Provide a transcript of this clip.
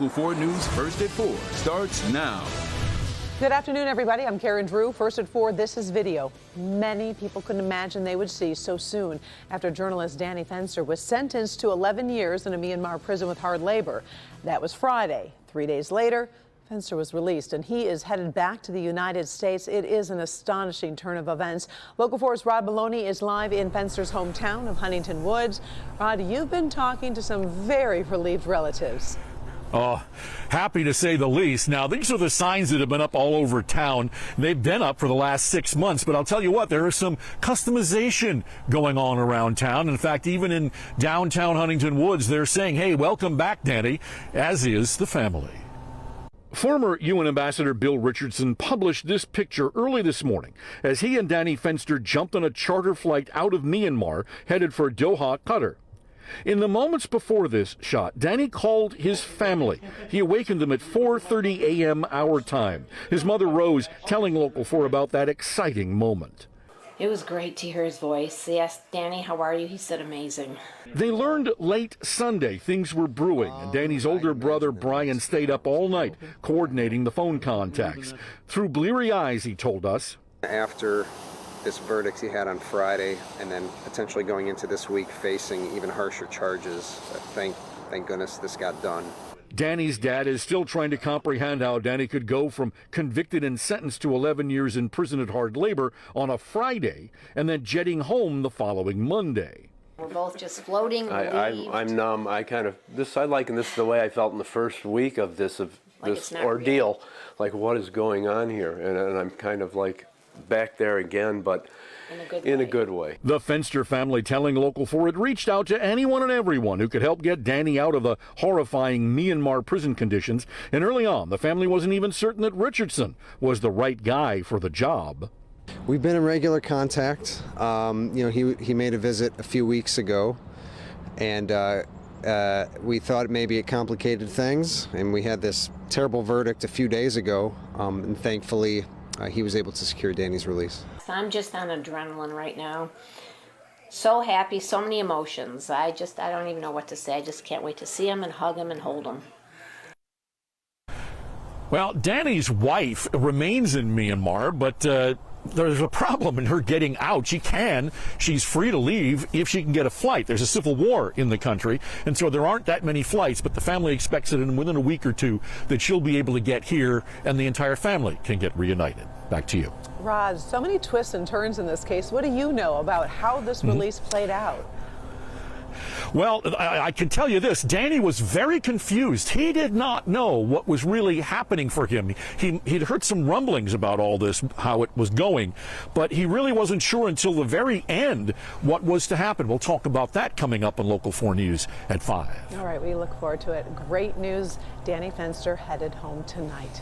Local 4 News First at 4 starts now. Good afternoon, everybody. I'm Karen Drew. First at 4, this is video many people couldn't imagine they would see so soon after journalist Danny Fenster was sentenced to 11 years in a Myanmar prison with hard labor. That was Friday. 3 days later, Fenster was released, and he is headed back to the United States. It is an astonishing turn of events. Local 4's Rod Maloney is live in Fenster's hometown of Huntington Woods. Rod, you've been talking to some very relieved relatives. Oh, happy to say the least. Now, these are the signs that have been up all over town. They've been up for the last 6 months, but I'll tell you what, there is some customization going on around town. In fact, even in downtown Huntington Woods, they're saying, hey, welcome back, Danny, as is the family. Former UN Ambassador Bill Richardson published this picture early this morning as he and Danny Fenster jumped on a charter flight out of Myanmar headed for Doha, Qatar. In the moments before this shot, Danny called his family. He awakened them at 4:30 a.m. our time. His mother Rose telling Local 4 about that exciting moment. It was great to hear his voice. They asked Danny, how are you? He said amazing. They learned late Sunday things were brewing, and Danny's older brother Brian stayed up all night coordinating the phone contacts. Through bleary eyes, he told us. After this verdict he had on Friday, and then potentially going into this week facing even harsher charges, thank goodness this got done. Danny's dad is still trying to comprehend how Danny could go from convicted and sentenced to 11 years in prison at hard labor on a Friday and then jetting home the following Monday. We're both just floating. I'm numb. I liken this to the way I felt in the first week of this ordeal. Like, what is going on here? And I'm kind of like back there again, but in a good way. The Fenster family telling Local 4 it reached out to anyone and everyone who could help get Danny out of the horrifying Myanmar prison conditions. And early on, the family wasn't even certain that Richardson was the right guy for the job. We've been in regular contact. He made a visit a few weeks ago, and we thought maybe it complicated things, and we had this terrible verdict a few days ago, and thankfully he was able to secure Danny's release. I'm just on adrenaline right now. So happy, so many emotions. I don't even know what to say. I just can't wait to see him and hug him and hold him. Well, Danny's wife remains in Myanmar, but there's a problem in her getting out. She's free to leave if she can get a flight. There's a civil war in the country, and so there aren't that many flights, but the family expects that within a week or two that she'll be able to get here and the entire family can get reunited. Back to you. Rod, so many twists and turns in this case. What do you know about how this release played out? Well, I can tell you this. Danny was very confused. He did not know what was really happening for him. He'd heard some rumblings about all this, how it was going, but he really wasn't sure until the very end what was to happen. We'll talk about that coming up on Local 4 News at 5. All right, we look forward to it. Great news. Danny Fenster headed home tonight.